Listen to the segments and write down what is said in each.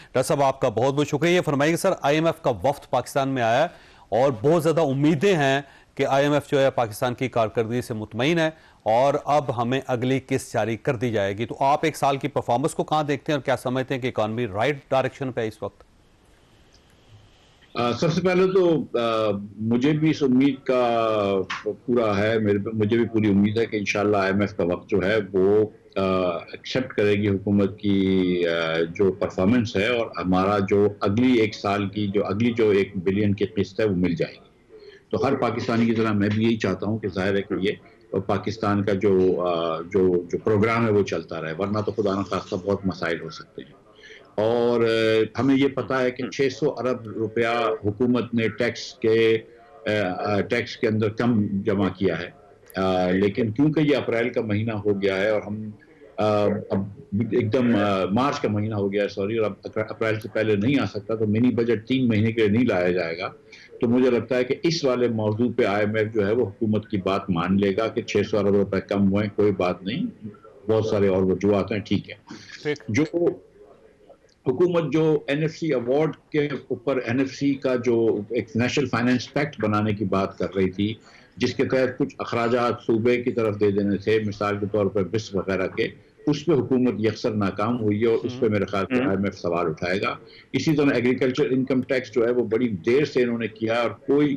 Doctor صاحب آپ کا بہت بہت شکریہ. فرمائیے سر, آئی ایم ایف کا وفد پاکستان میں آیا ہے اور بہت زیادہ امیدیں ہیں کہ آئی ایم ایف جو ہے پاکستان کی کارکردگی سے مطمئن ہے اور اب ہمیں اگلی قسط جاری کر دی جائے گی. تو آپ ایک سال کی پرفارمنس کو کہاں دیکھتے ہیں اور کیا سمجھتے ہیں کہ اکانومی رائٹ ڈائریکشن پہ ہے اس وقت؟ سب سے پہلے تو مجھے بھی اس امید کا پورا ہے, مجھے بھی پوری امید ہے کہ انشاءاللہ آئی ایم ایف کا وقت جو ہے وہ ایکسیپٹ کرے گی حکومت کی جو پرفارمنس ہے, اور ہمارا جو اگلی ایک سال کی اگلی جو 1 بلین کی قسط ہے وہ مل جائے گی. تو ہر پاکستانی کی طرح میں بھی یہی چاہتا ہوں کہ ظاہر ہے کہ یہ پاکستان کا جو پروگرام ہے وہ چلتا رہے, ورنہ تو خدا نخواستہ بہت مسائل ہو سکتے ہیں. اور ہمیں یہ پتا ہے کہ 600 ارب روپیہ حکومت نے ٹیکس کے اندر کم جمع کیا ہے, لیکن کیونکہ یہ اپریل کا مہینہ ہو گیا ہے اور ہم اب ایک دم مارچ کا مہینہ ہو گیا ہے سوری, اور اب اپریل سے پہلے نہیں آ سکتا, تو منی بجٹ 3 مہینے کے لیے نہیں لایا جائے گا. تو مجھے لگتا ہے کہ اس والے موضوع پہ آئی ایم ایف جو ہے وہ حکومت کی بات مان لے گا کہ 600 ارب روپے کم ہوئے, کوئی بات نہیں, بہت سارے اور وجوہات ہیں, ٹھیک ہے. جو حکومت جو این ایف سی ایوارڈ کے اوپر این ایف سی کا جو ایک نیشنل فائنینس پیکٹ بنانے کی بات کر رہی تھی, جس کے تحت کچھ اخراجات صوبے کی طرف دے دینے تھے, مثال کے طور پر بس وغیرہ کے, اس پہ حکومت یکسر ناکام ہوئی ہے اور اس پہ میرے خیال سے آئی ایم ایف سوال اٹھائے گا. اسی طرح ایگریکلچر انکم ٹیکس جو ہے وہ بڑی دیر سے انہوں نے کیا اور کوئی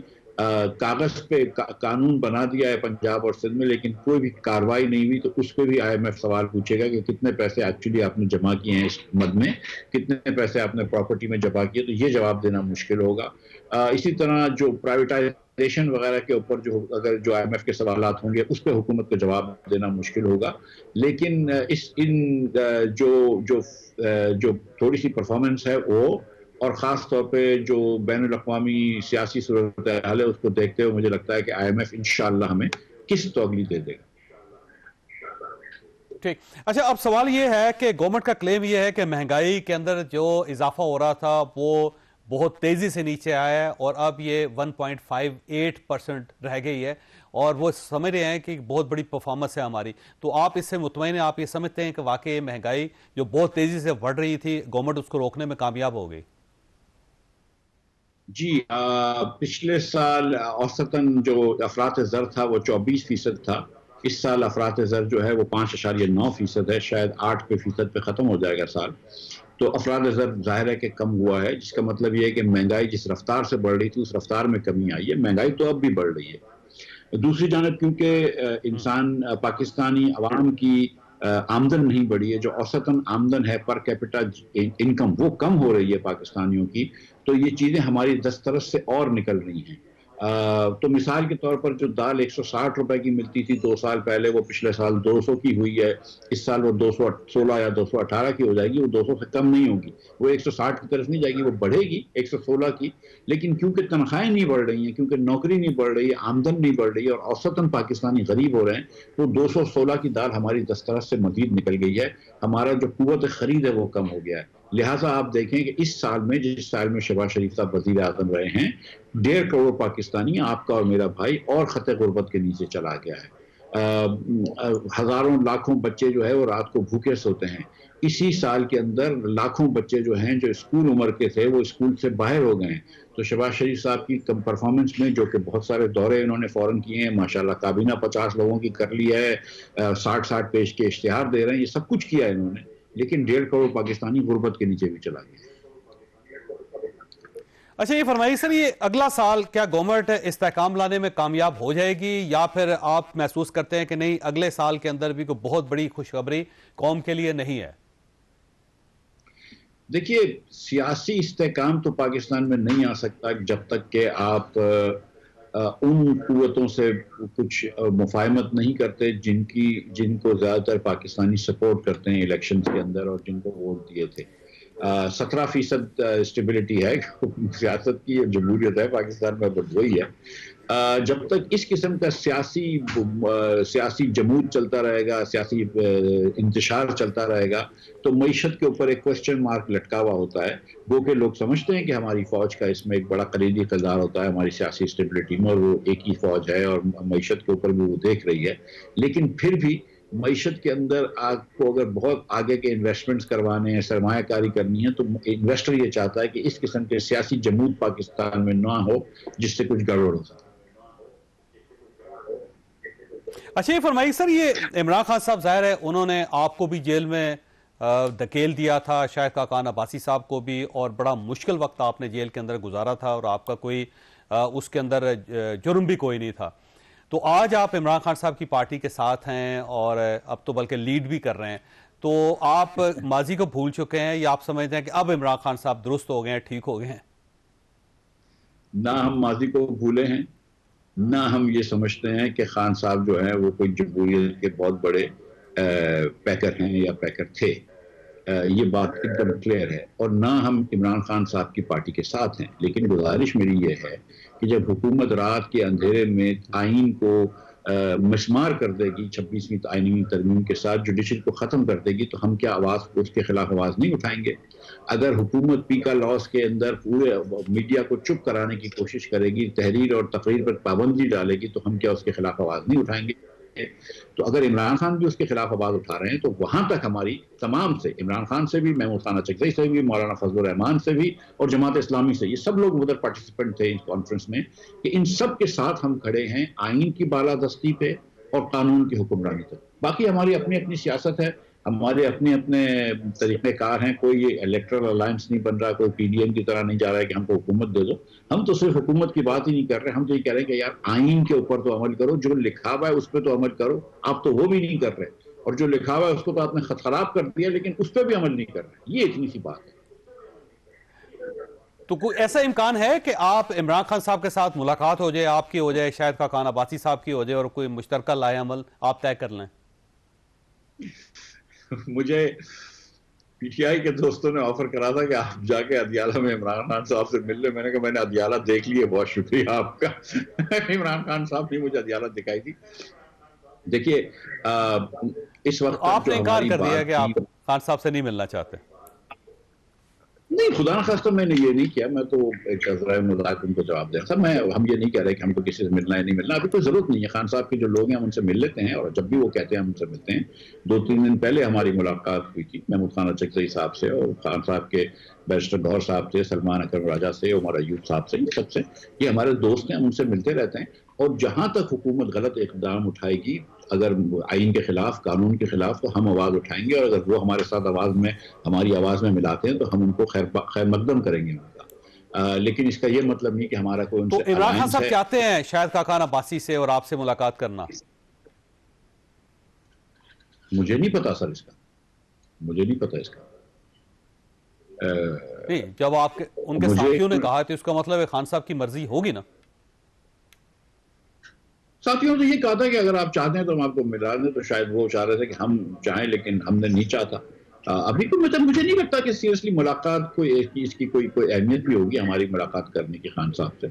کاغذ پہ قانون بنا دیا ہے پنجاب اور سندھ میں, لیکن کوئی بھی کاروائی نہیں ہوئی. تو اس پہ بھی آئی ایم ایف سوال پوچھے گا کہ کتنے پیسے ایکچولی آپ نے جمع کیے ہیں اس مد میں, کتنے پیسے آپ نے پراپرٹی میں جمع کیے, تو یہ جواب دینا مشکل ہوگا. اسی طرح جو پرائیویٹائزیشن وغیرہ کے اوپر اگر جو آئی ایم ایف کے سوالات ہوں گے اس پہ حکومت کو جواب دینا مشکل ہوگا. لیکن جو تھوڑی سی پرفارمنس ہے وہ, اور خاص طور پہ جو بین الاقوامی سیاسی صورتحال ہے اس کو دیکھتے ہوئے مجھے لگتا ہے کہ آئی ایم ایف انشاءاللہ ہمیں قسط تو اگلی دے دے گا. ٹھیک. اچھا, اب سوال یہ ہے کہ گورنمنٹ کا کلیم یہ ہے کہ مہنگائی کے اندر جو اضافہ ہو رہا تھا وہ بہت تیزی سے نیچے آیا ہے اور اب یہ 1.58% رہ گئی ہے, اور وہ سمجھ رہے ہیں کہ بہت بڑی پرفارمنس ہے ہماری. تو آپ اس سے مطمئن ہیں, آپ یہ سمجھتے ہیں کہ واقعی مہنگائی جو بہت تیزی سے بڑھ رہی تھی گورنمنٹ اس کو روکنے میں کامیاب ہو گئی؟ جی, پچھلے سال اوسطاً جو افراط زر تھا وہ 24% تھا. اس سال افراط زر جو ہے وہ 5.9% ہے, شاید 8% پہ ختم ہو جائے گا سال. تو افراط زر ظاہر ہے کہ کم ہوا ہے, جس کا مطلب یہ ہے کہ مہنگائی جس رفتار سے بڑھ رہی تھی اس رفتار میں کمی آئی ہے. مہنگائی تو اب بھی بڑھ رہی ہے. دوسری جانب کیونکہ پاکستانی عوام کی آمدن نہیں بڑھی ہے, جو اوسطاً آمدن ہے پر کیپٹا انکم وہ کم ہو رہی ہے پاکستانیوں کی, تو یہ چیزیں ہماری دسترس سے اور نکل رہی ہیں. تو مثال کے طور پر جو دال 160 روپے کی ملتی تھی 2 سال پہلے, وہ پچھلے سال 200 کی ہوئی ہے. اس سال وہ 216 یا 218 کی ہو جائے گی. وہ 200 سے کم نہیں ہوگی, وہ 160 کی طرف نہیں جائے گی, وہ بڑھے گی 116 کی. لیکن کیونکہ تنخواہیں نہیں بڑھ رہی ہیں, کیونکہ نوکری نہیں بڑھ رہی ہے, آمدن نہیں بڑھ رہی ہے, اور اوسطاً پاکستانی غریب ہو رہے ہیں, تو 216 کی دال ہماری دسترس سے مزید نکل گئی ہے. ہمارا جو قوت خرید ہے وہ کم ہو گیا ہے. لہٰذا آپ دیکھیں کہ اس سال میں, جس سال میں شہباز شریف صاحب وزیر اعظم رہے ہیں, 1.5 کروڑ پاکستانی, آپ کا اور میرا بھائی, اور خط غربت کے نیچے چلا گیا ہے. ہزاروں لاکھوں بچے جو ہے وہ رات کو بھوکے سوتے ہیں. اسی سال کے اندر لاکھوں بچے جو ہیں جو اسکول عمر کے تھے وہ اسکول سے باہر ہو گئے ہیں. تو شہباز شریف صاحب کی پرفارمنس میں, جو کہ بہت سارے دورے انہوں نے فوراً کیے ہیں, ماشاءاللہ کابینہ 50 لوگوں کی کر لی ہے, 60 پیج کے اشتہار دے رہے ہیں, یہ سب کچھ کیا ہے انہوں نے, لیکن 1.5 کروڑ پاکستانی غربت کے نیچے بھی چلا گیا. اچھا, یہ فرمائیے سر, یہ اگلا سال کیا گورنمنٹ استحکام لانے میں کامیاب ہو جائے گی, یا پھر آپ محسوس کرتے ہیں کہ نہیں اگلے سال کے اندر بھی کوئی بہت بڑی خوشخبری قوم کے لیے نہیں ہے؟ دیکھیے, سیاسی استحکام تو پاکستان میں نہیں آ سکتا جب تک کہ آپ ان قوتوں سے کچھ مفاہمت نہیں کرتے جن کو زیادہ تر پاکستانی سپورٹ کرتے ہیں الیکشنز کے اندر اور جن کو ووٹ دیے تھے. 17% اسٹیبلٹی ہے سیاست کی, جمہوریت ہے پاکستان میں, بس وہی ہے. جب تک اس قسم کا سیاسی جمود چلتا رہے گا, سیاسی انتشار چلتا رہے گا, تو معیشت کے اوپر ایک کوسچن مارک لٹکا ہوا ہوتا ہے. وہ کہ لوگ سمجھتے ہیں کہ ہماری فوج کا اس میں ایک بڑا کلیدی کردار ہوتا ہے ہماری سیاسی اسٹیبلٹی میں, اور وہ ایک ہی فوج ہے اور معیشت کے اوپر بھی وہ دیکھ رہی ہے. لیکن پھر بھی معیشت کے اندر آپ کو اگر بہت آگے کے انویسٹمنٹس کروانے ہیں، سرمایہ کاری کرنی ہے، تو انویسٹر یہ چاہتا ہے کہ اس قسم کے سیاسی جمود پاکستان میں نہ ہو جس سے کچھ گڑبڑ ہو سکتا ہے۔ اچھا یہ فرمائیے سر، یہ عمران خان صاحب ظاہر ہے انہوں نے آپ کو بھی جیل میں دھکیل دیا تھا، شاہد خاقان عباسی صاحب کو بھی، اور بڑا مشکل وقت آپ نے جیل کے اندر گزارا تھا، اور آپ کا کوئی اس کے اندر جرم بھی کوئی نہیں تھا۔ تو آج آپ عمران خان صاحب کی پارٹی کے ساتھ ہیں، اور اب تو بلکہ لیڈ بھی کر رہے ہیں، تو آپ ماضی کو بھول چکے ہیں یا آپ سمجھتے ہیں کہ اب عمران خان صاحب درست ہو گئے ہیں، ٹھیک ہو گئے ہیں؟ نہ ہم ماضی کو بھولے ہیں، نہ ہم یہ سمجھتے ہیں کہ خان صاحب جو ہیں وہ کوئی جمہوریت کے بہت بڑے پیکر ہیں یا پیکر تھے، یہ بات ایک دم کلیئر ہے، اور نہ ہم عمران خان صاحب کی پارٹی کے ساتھ ہیں۔ لیکن گزارش میری یہ ہے کہ جب حکومت رات کے اندھیرے میں آئین کو مسمار کر دے گی، 26ویں آئینی ترمیم کے ساتھ جوڈیشل کو ختم کر دے گی، تو ہم کیا اس کے خلاف آواز نہیں اٹھائیں گے؟ اگر حکومت پیکا لاس کے اندر پورے میڈیا کو چپ کرانے کی کوشش کرے گی، تحریر اور تقریر پر پابندی ڈالے گی، تو ہم کیا اس کے خلاف آواز نہیں اٹھائیں گے؟ تو اگر عمران خان بھی اس کے خلاف آواز اٹھا رہے ہیں، تو وہاں تک ہماری تمام سے، عمران خان سے بھی، محمود خان چکزئی سے بھی، مولانا فضل الرحمان سے بھی، اور جماعت اسلامی سے، یہ سب لوگ ادھر پارٹیسپینٹ تھے اس کانفرنس میں، کہ ان سب کے ساتھ ہم کھڑے ہیں آئین کی بالادستی پہ اور قانون کی حکمرانی تک۔ باقی ہماری اپنی اپنی سیاست ہے، ہمارے اپنے اپنے طریقہ کار ہیں، کوئی الیکٹرل الائنس نہیں بن رہا، کوئی پی ڈی ایم کی طرح نہیں جا رہا ہے کہ ہم کو حکومت دے دو۔ ہم تو صرف حکومت کی بات ہی نہیں کر رہے، ہم تو یہ کہہ رہے ہیں کہ یار آئین کے اوپر تو عمل کرو، جو لکھا ہوا ہے اس پہ تو عمل کرو۔ آپ تو وہ بھی نہیں کر رہے، اور جو لکھا ہوا ہے اس کو تو آپ نے خط خراب کر دیا، لیکن اس پہ بھی عمل نہیں کر رہے۔ یہ اتنی سی بات ہے۔ تو کوئی ایسا امکان ہے کہ آپ عمران خان صاحب کے ساتھ ملاقات ہو جائے، آپ کی ہو جائے، شاہد خاقان عباسی صاحب کی ہو جائے، اور کوئی مشترکہ لائحہ عمل آپ طے کر لیں؟ مجھے پی ٹی آئی کے دوستوں نے آفر کرا تھا کہ آپ جا کے ادیالہ میں عمران خان صاحب سے مل لیں۔ میں نے کہا میں نے ادیالہ دیکھ لی ہے، بہت شکریہ آپ کا۔ عمران خان صاحب نے مجھے ادیالہ دکھائی تھی۔ دیکھیے اس تو وقت آپ نے جو انکار ہماری کر دیا بات کہ تھی، آپ خان صاحب سے نہیں ملنا چاہتے؟ نہیں، خدا نخواستہ میں نے یہ نہیں کیا، میں تو ایک عذرائے مذاق ان کو جواب دے رہا تھا۔ ہم یہ نہیں کہہ رہے کہ ہم کو کسی سے ملنا ہے نہیں ملنا، ابھی کوئی ضرورت نہیں ہے۔ خان صاحب کے جو لوگ ہیں ہم ان سے مل لیتے ہیں، اور جب بھی وہ کہتے ہیں ہم ان سے ملتے ہیں۔ 2-3 دن پہلے ہماری ملاقات ہوئی تھی محمود خان چکزئی صاحب سے، اور خان صاحب کے بیرسٹر گوہر صاحب سے، سلمان اکرم راجہ سے، عمر ایوب صاحب سے، یہ سب سے، یہ ہمارے دوست ہیں، ہم ان سے ملتے رہتے ہیں۔ اور جہاں تک حکومت غلط اقدام اٹھائے گی، اگر آئین کے خلاف، قانون کے خلاف، تو ہم آواز اٹھائیں گے، اور اگر وہ ہمارے ساتھ ہماری آواز میں ملاتے ہیں تو ہم ان کو خیر مقدم کریں گے ان کا۔ لیکن اس کا یہ مطلب نہیں کہ ہمارا کوئی ان تو سے عمران خان الائنس صاحب ہے۔ چاہتے ہیں شاہد خاقان عباسی سے اور آپ سے ملاقات کرنا؟ مجھے نہیں پتا سر، اس کا مجھے نہیں پتا اس کا۔ نہیں، جب آپ کے ان کے مجھے ساتھیوں نے کہا تو اس کا مطلب ہے خان صاحب کی مرضی ہوگی نا؟ ساتھیوں نے یہ کہا تھا کہ اگر آپ چاہتے ہیں تو ہم آپ کو ملا دیں، تو شاید وہ چاہ رہے تھے کہ ہم چاہیں، لیکن ہم نے نہیں چاہتا۔ ابھی تو مجھے نہیں لگتا کہ سیریسلی ملاقات اس کی کوئی اہمیت بھی ہوگی ہماری ملاقات کرنے کی خان صاحب سے۔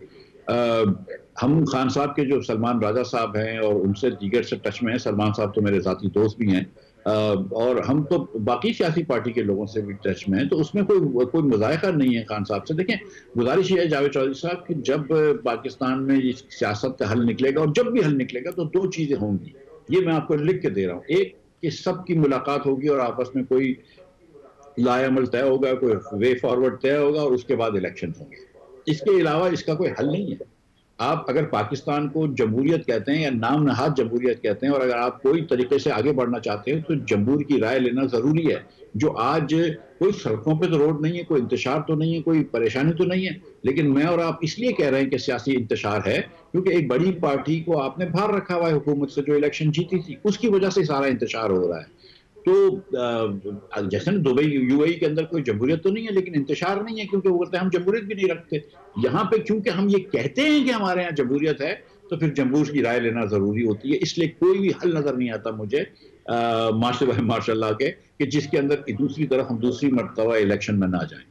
ہم خان صاحب کے جو سلمان راجہ صاحب ہیں اور ان سے دیگر سے ٹچ میں ہیں، سلمان صاحب تو میرے ذاتی دوست بھی ہیں، اور ہم تو باقی سیاسی پارٹی کے لوگوں سے بھی ٹچ میں ہیں، تو اس میں کوئی مذائقہ نہیں ہے خان صاحب سے۔ دیکھیں، گزارش یہ ہے جاوید چودھری صاحب کہ جب پاکستان میں یہ سیاست کا حل نکلے گا، اور جب بھی حل نکلے گا، تو 2 چیزیں ہوں گی، یہ میں آپ کو لکھ کے دے رہا ہوں۔ ایک کہ سب کی ملاقات ہوگی اور آپس میں کوئی لائحہ عمل طے ہوگا، کوئی وے فارورڈ طے ہوگا، اور اس کے بعد الیکشن ہوں گے۔ اس کے علاوہ اس کا کوئی حل نہیں ہے۔ آپ اگر پاکستان کو جمہوریت کہتے ہیں یا نام نہاد جمہوریت کہتے ہیں، اور اگر آپ کوئی طریقے سے آگے بڑھنا چاہتے ہیں، تو جمہور کی رائے لینا ضروری ہے۔ جو آج کوئی سڑکوں پہ تو روڈ نہیں ہے، کوئی انتشار تو نہیں ہے، کوئی پریشانی تو نہیں ہے، لیکن میں اور آپ اس لیے کہہ رہے ہیں کہ سیاسی انتشار ہے کیونکہ ایک بڑی پارٹی کو آپ نے باہر رکھا ہوا ہے حکومت سے، جو الیکشن جیتی تھی، اس کی وجہ سے سارا انتشار ہو رہا ہے۔ تو جیسے دبئی یو اے ای کے اندر کوئی جمہوریت تو نہیں ہے، لیکن انتشار نہیں ہے، کیونکہ وہ بولتے ہیں ہم جمہوریت بھی نہیں رکھتے۔ یہاں پہ کیونکہ ہم یہ کہتے ہیں کہ ہمارے یہاں جمہوریت ہے، تو پھر جمہور کی رائے لینا ضروری ہوتی ہے۔ اس لیے کوئی بھی حل نظر نہیں آتا مجھے ماشاء اللہ کے، کہ جس کے اندر دوسری طرف ہم دوسری مرتبہ الیکشن میں نہ جائیں۔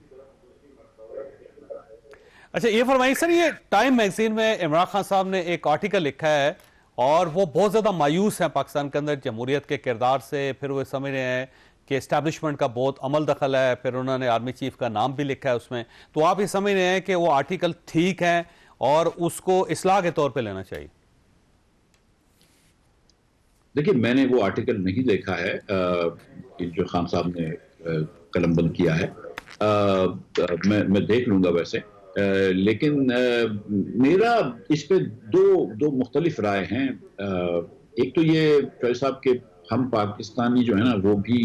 اچھا یہ فرمائیے سر، یہ ٹائم میگزین میں عمران خان صاحب نے ایک آرٹیکل لکھا ہے، اور وہ بہت زیادہ مایوس ہیں پاکستان کے اندر جمہوریت کے کردار سے، پھر وہ سمجھ رہے ہیں کہ اسٹیبلشمنٹ کا بہت عمل دخل ہے، پھر انہوں نے آرمی چیف کا نام بھی لکھا ہے اس میں۔ تو آپ یہ سمجھ رہے ہیں کہ وہ آرٹیکل ٹھیک ہے اور اس کو اصلاح کے طور پہ لینا چاہیے؟ دیکھیے میں نے وہ آرٹیکل نہیں دیکھا ہے جو خان صاحب نے قلم بند کیا ہے. میں دیکھ لوں گا ویسے, لیکن میرا اس پہ دو مختلف رائے ہیں. ایک تو یہ فیض صاحب کہ ہم پاکستانی جو ہے نا وہ بھی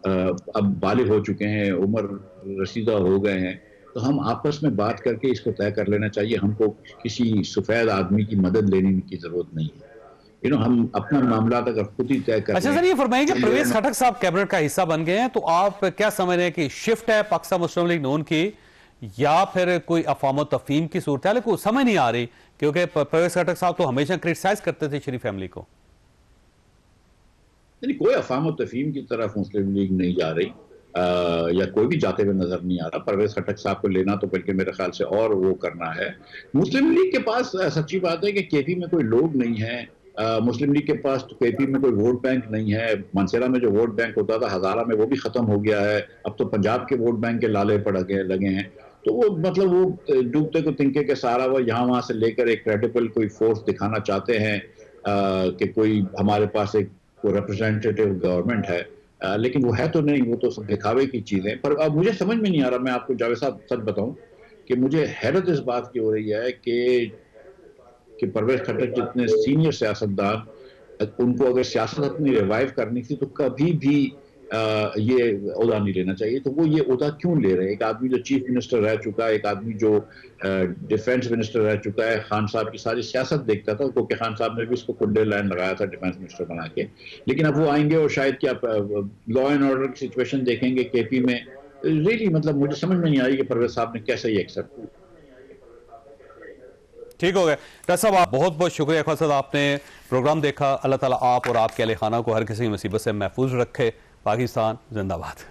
اب بالغ ہو چکے ہیں, عمر رسیدہ ہو گئے ہیں, تو ہم آپس میں بات کر کے اس کو طے کر لینا چاہیے. ہم کو کسی سفید آدمی کی مدد لینے کی ضرورت نہیں ہے. ہم اپنا معاملات اگر خود ہی طے کر اچھا سر, یہ فرمائیں کہ پرویز خٹک صاحب کیبنٹ کا حصہ بن گئے ہیں, تو آپ کیا سمجھ رہے ہیں کہ شفٹ ہے پاکستان مسلم لیگ نون کی, یا پھر کوئی افہام و تفہیم کی صورتحال کو سمجھ نہیں آ رہی؟ کیونکہ پرویز خٹک صاحب تو ہمیشہ کرٹیسائز کرتے تھے شریف فیملی کو. کوئی افہام و تفہیم کی طرف مسلم لیگ نہیں جا رہی, یا کوئی بھی جاتے ہوئے نظر نہیں آ رہا. پرویز خٹک صاحب کو لینا تو بلکہ میرے خیال سے اور وہ کرنا ہے. مسلم لیگ کے پاس سچی بات ہے کہ کے پی میں کوئی لوگ نہیں ہیں. مسلم لیگ کے پاس کے پی میں کوئی ووٹ بینک نہیں ہے. منصیرہ میں جو ووٹ بینک ہوتا تھا ہزارہ میں, وہ بھی ختم ہو گیا ہے. اب تو پنجاب کے ووٹ بینک کے لالے پڑ لگے ہیں. تو وہ مطلب وہ ڈوبتے کو تنکے کے سارا وہ یہاں وہاں سے لے کر ایک کریڈیبل کوئی فورس دکھانا چاہتے ہیں کہ کوئی ہمارے پاس ایک ریپرزینٹیٹو گورنمنٹ ہے, لیکن وہ ہے تو نہیں. وہ تو سب دکھاوے کی چیزیں. پر اب مجھے سمجھ میں نہیں آ رہا, میں آپ کو جاوید صاحب سچ بتاؤں کہ مجھے حیرت اس بات کی ہو رہی ہے کہ پرویز خٹک جتنے سینئر سیاستدان, ان کو اگر سیاست اپنی ریوائیو کرنی تھی تو کبھی بھی یہ عہدہ نہیں لینا چاہیے. تو وہ یہ عہدہ کیوں لے رہے ہیں؟ ایک آدمی جو چیف منسٹر رہ چکا ہے, ایک آدمی جو ڈیفینس منسٹر رہ چکا ہے, خان صاحب کی ساری سیاست دیکھتا تھا, کیونکہ خان صاحب نے بھی اس کو کنڈے لائن لگایا تھا ڈیفینس منسٹر بنا کے. لیکن اب وہ آئیں گے اور شاید کیا لا اینڈ آرڈر کی سچویشن دیکھیں گے کے پی میں. ریلی مطلب مجھے سمجھ میں نہیں آئی کہ پرویز صاحب نے کیسے یہ ایکسپٹ کیا. ٹھیک ہو گیا ڈاکٹر صاحب, آپ بہت بہت شکریہ. اقبال صاحب آپ نے پروگرام دیکھا. اللہ تعالیٰ آپ اور آپ کے اہل خانہ کو ہر کسی مصیبت سے محفوظ رکھے. پاکستان زندہ باد.